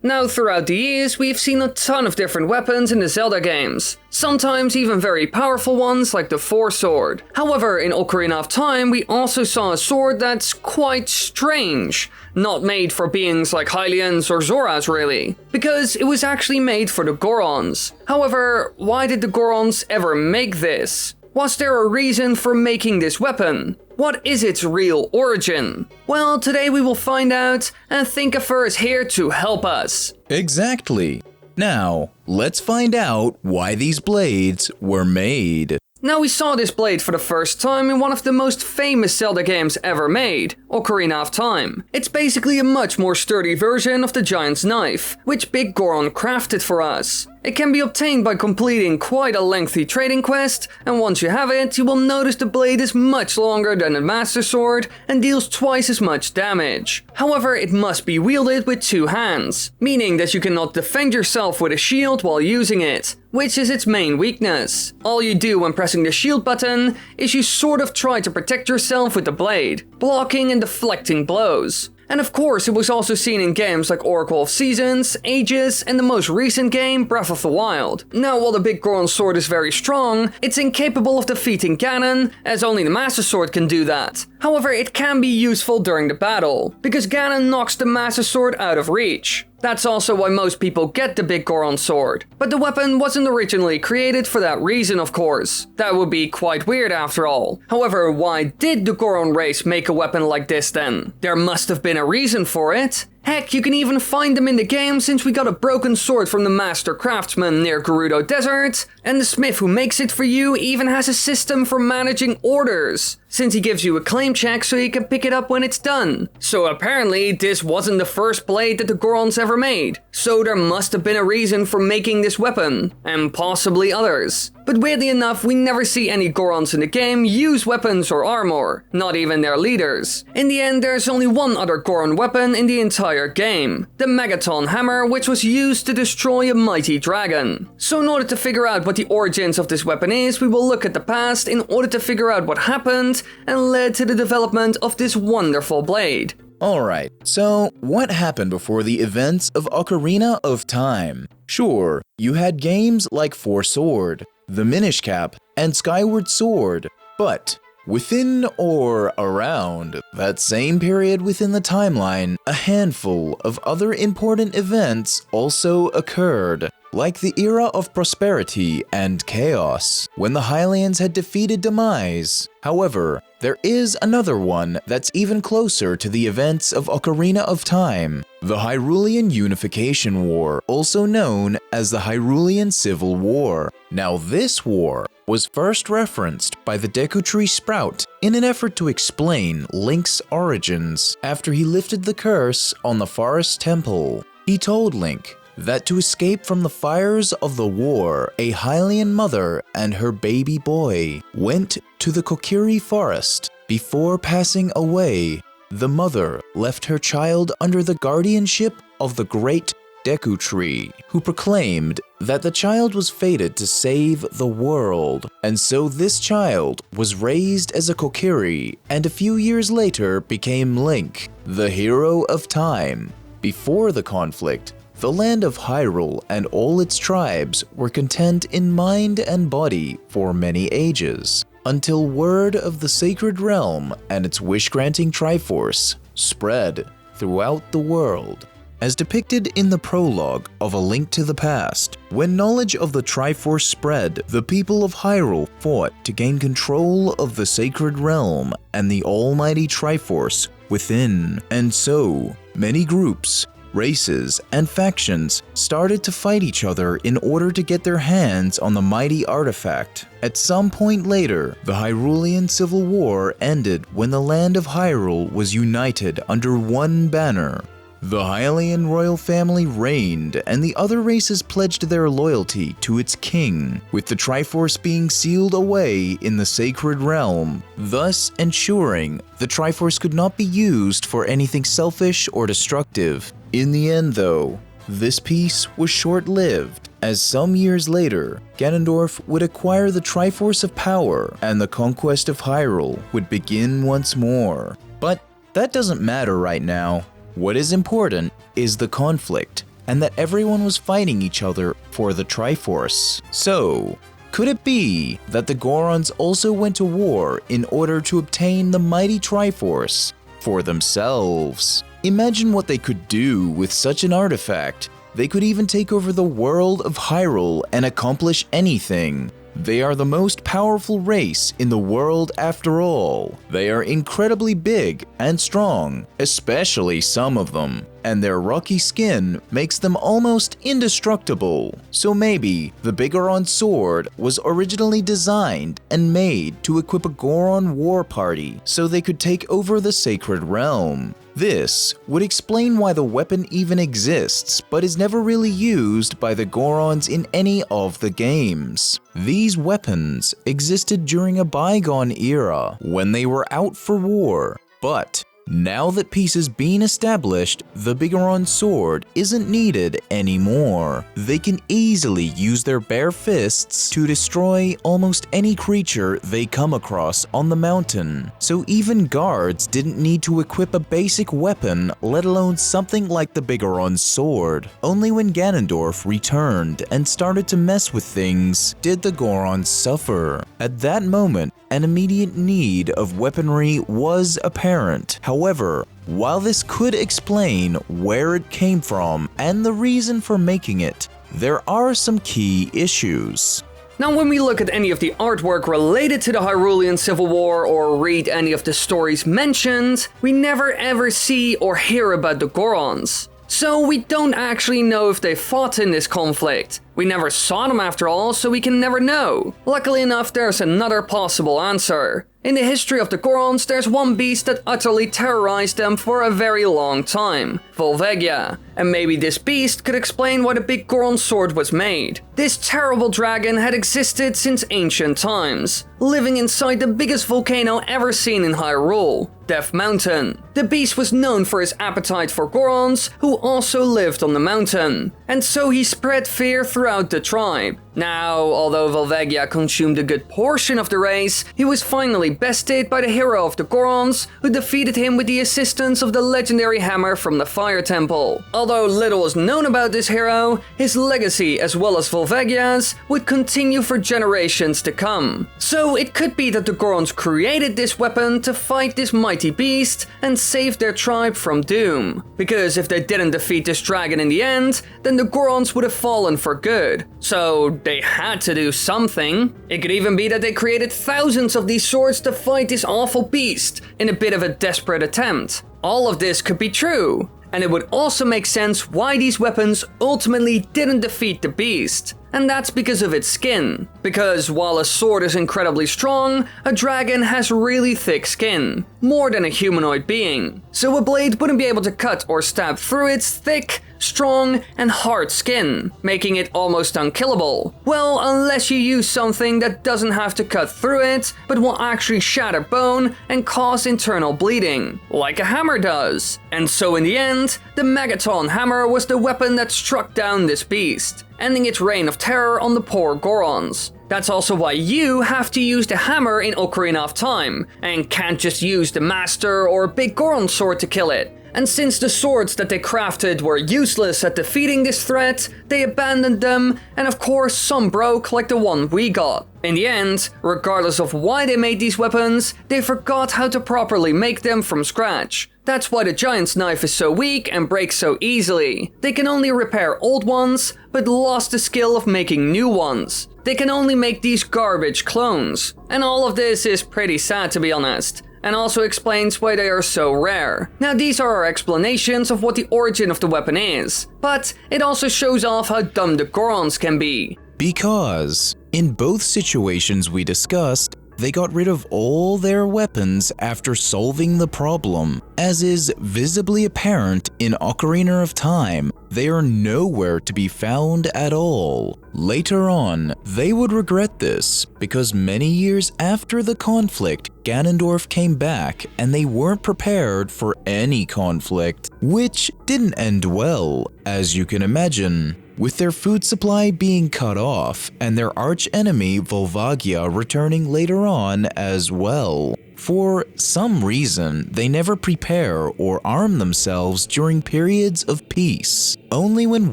Now, throughout the years, we've seen a ton of different weapons in the Zelda games, sometimes even very powerful ones like the Force Sword. However, in Ocarina of Time, we also saw a sword that's quite strange, not made for beings like Hylians or Zoras really, because it was actually made for the Gorons. However, why did the Gorons ever make this? Was there a reason for making this weapon? What is its real origin? Well, today we will find out, and Thinkifer is here to help us. Exactly. Now, let's find out why these blades were made. Now, we saw this blade for the first time in one of the most famous Zelda games ever made, Ocarina of Time. It's basically a much more sturdy version of the Giant's Knife, which Big Goron crafted for us. It can be obtained by completing quite a lengthy trading quest, and once you have it, you will notice the blade is much longer than the Master Sword and deals twice as much damage. However, it must be wielded with two hands, meaning that you cannot defend yourself with a shield while using it, which is its main weakness. All you do when pressing the shield button is you sort of try to protect yourself with the blade, blocking and deflecting blows. And of course, it was also seen in games like Oracle of Seasons, Ages, and the most recent game, Breath of the Wild. Now, while the Big Goron sword is very strong, it's incapable of defeating Ganon, as only the Master Sword can do that. However, it can be useful during the battle, because Ganon knocks the Master Sword out of reach. That's also why most people get the Big Goron sword. But the weapon wasn't originally created for that reason, of course. That would be quite weird after all. However, why did the Goron race make a weapon like this then? There must have been a reason for it. Heck, you can even find them in the game since we got a broken sword from the Master Craftsman near Gerudo Desert, and the smith who makes it for you even has a system for managing orders, since he gives you a claim check so you can pick it up when it's done. So apparently this wasn't the first blade that the Gorons ever made, so there must have been a reason for making this weapon, and possibly others. But weirdly enough, we never see any Gorons in the game use weapons or armor, not even their leaders. In the end, there's only one other Goron weapon in the entire game, the Megaton Hammer, which was used to destroy a mighty dragon. So in order to figure out what the origins of this weapon is, we will look at the past in order to figure out what happened and led to the development of this wonderful blade. Alright, so what happened before the events of Ocarina of Time? Sure, you had games like Force Sword, the Minish Cap, and Skyward Sword, but within or around that same period within the timeline, a handful of other important events also occurred, like the era of prosperity and chaos, when the Hylians had defeated Demise. However, there is another one that's even closer to the events of Ocarina of Time, the Hyrulean Unification War, also known as the Hyrulean Civil War. Now this war was first referenced by the Deku Tree Sprout in an effort to explain Link's origins after he lifted the curse on the Forest Temple. He told Link that to escape from the fires of the war, a Hylian mother and her baby boy went to the Kokiri Forest. Before passing away, the mother left her child under the guardianship of the great Deku Tree, who proclaimed that the child was fated to save the world, and so this child was raised as a Kokiri and a few years later became Link, the hero of time. Before the conflict, the land of Hyrule and all its tribes were content in mind and body for many ages, until word of the Sacred Realm and its wish-granting triforce spread throughout the world. As depicted in the prologue of A Link to the Past, when knowledge of the Triforce spread, the people of Hyrule fought to gain control of the Sacred Realm and the almighty Triforce within, and so many groups, races, and factions started to fight each other in order to get their hands on the mighty artifact. At some point later, the Hyrulean Civil War ended when the land of Hyrule was united under one banner. The Hylian royal family reigned, and the other races pledged their loyalty to its king, with the Triforce being sealed away in the Sacred Realm, thus ensuring the Triforce could not be used for anything selfish or destructive. In the end, though, this peace was short-lived, as some years later, Ganondorf would acquire the Triforce of Power, and the conquest of Hyrule would begin once more. But that doesn't matter right now. What is important is the conflict and that everyone was fighting each other for the triforce. So, could it be that the Gorons also went to war in order to obtain the mighty triforce for themselves? Imagine what they could do with such an artifact. They could even take over the world of Hyrule and accomplish anything. They are the most powerful race in the world after all. They are incredibly big and strong, especially some of them, and their rocky skin makes them almost indestructible. So maybe the BIGGORON sword was originally designed and made to equip a Goron war party so they could take over the sacred realm. This would explain why the weapon even exists, but is never really used by the Gorons in any of the games. These weapons existed during a bygone era when they were out for war, but now that peace has been established, the BIGGORON sword isn't needed anymore. They can easily use their bare fists to destroy almost any creature they come across on the mountain. So even guards didn't need to equip a basic weapon, let alone something like the BIGGORON sword. Only when Ganondorf returned and started to mess with things did the Gorons suffer. At that moment, an immediate need of weaponry was apparent. However, while this could explain where it came from and the reason for making it, there are some key issues. Now, when we look at any of the artwork related to the Hyrulean Civil War or read any of the stories mentioned, we never ever see or hear about the Gorons. So we don't actually know if they fought in this conflict. We never saw them after all, so we can never know. Luckily enough, there's another possible answer. In the history of the Gorons, there's one beast that utterly terrorized them for a very long time, Volvagia. And maybe this beast could explain why the big Goron sword was made. This terrible dragon had existed since ancient times, living inside the biggest volcano ever seen in Hyrule, Death Mountain. The beast was known for his appetite for Gorons, who also lived on the mountain, and so he spread fear throughout the tribe. Now, although Volvagia consumed a good portion of the race, he was finally bested by the hero of the Gorons, who defeated him with the assistance of the legendary hammer from the Fire Temple. Although little is known about this hero, his legacy as well as Volvagia's would continue for generations to come. So it could be that the Gorons created this weapon to fight this mighty beast and save their tribe from doom. Because if they didn't defeat this dragon in the end, then the Gorons would have fallen for good. So they had to do something. It could even be that they created thousands of these swords to fight this awful beast in a bit of a desperate attempt. All of this could be true, and it would also make sense why these weapons ultimately didn't defeat the beast. And that's because of its skin. Because while a sword is incredibly strong, a dragon has really thick skin, more than a humanoid being. So a blade wouldn't be able to cut or stab through its thick, strong, and hard skin, making it almost unkillable. Well, unless you use something that doesn't have to cut through it, but will actually shatter bone and cause internal bleeding, like a hammer does. And so in the end, the Megaton hammer was the weapon that struck down this beast, ending its reign of terror on the poor Gorons. That's also why you have to use the hammer in Ocarina of Time, and can't just use the Master or Big Goron sword to kill it. And since the swords that they crafted were useless at defeating this threat, they abandoned them, and of course some broke like the one we got. In the end, regardless of why they made these weapons, they forgot how to properly make them from scratch. That's why the giant's knife is so weak and breaks so easily. They can only repair old ones, but lost the skill of making new ones. They can only make these garbage clones. And all of this is pretty sad, to be honest, and also explains why they are so rare. Now, these are our explanations of what the origin of the weapon is, but it also shows off how dumb the Gorons can be. Because in both situations we discussed, they got rid of all their weapons after solving the problem. As is visibly apparent in Ocarina of Time, they are nowhere to be found at all. Later on, they would regret this, because many years after the conflict, Ganondorf came back and they weren't prepared for any conflict, which didn't end well, as you can imagine. With their food supply being cut off and their arch-enemy Volvagia returning later on as well. For some reason, they never prepare or arm themselves during periods of peace. Only when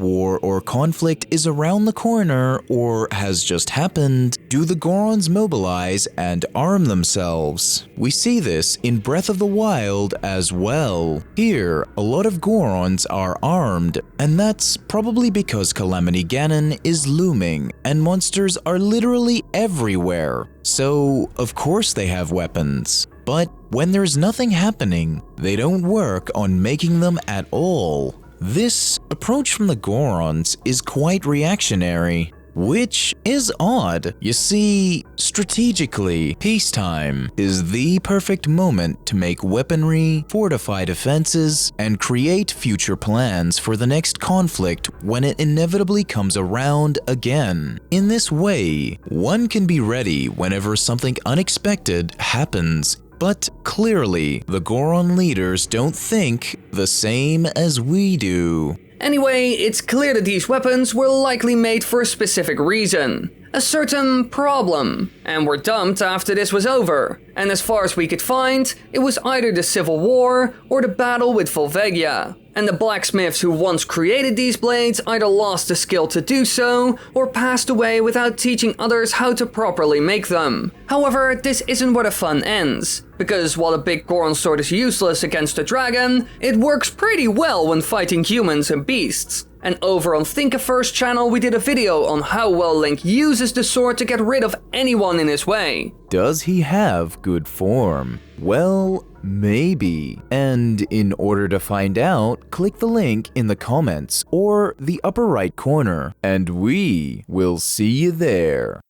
war or conflict is around the corner or has just happened do the Gorons mobilize and arm themselves. We see this in Breath of the Wild as well. Here, a lot of Gorons are armed, and that's probably because Calamity Ganon is looming and monsters are literally everywhere. So, of course they have weapons. But when there's nothing happening, they don't work on making them at all. This approach from the Gorons is quite reactionary, which is odd. You see, strategically, peacetime is the perfect moment to make weaponry, fortify defenses, and create future plans for the next conflict when it inevitably comes around again. In this way, one can be ready whenever something unexpected happens. But clearly, the Goron leaders don't think the same as we do. Anyway, it's clear that these weapons were likely made for a specific reason. A certain problem, and were dumped after this was over. And as far as we could find, it was either the Civil War or the battle with Volvagia. And the blacksmiths who once created these blades either lost the skill to do so, or passed away without teaching others how to properly make them. However, this isn't where the fun ends. Because while the big Goron sword is useless against a dragon, it works pretty well when fighting humans and beasts. And over on Thinkiverse channel we did a video on how well Link uses the sword to get rid of anyone in his way. Does he have good form? Well, maybe. And in order to find out, click the link in the comments or the upper right corner, and we will see you there.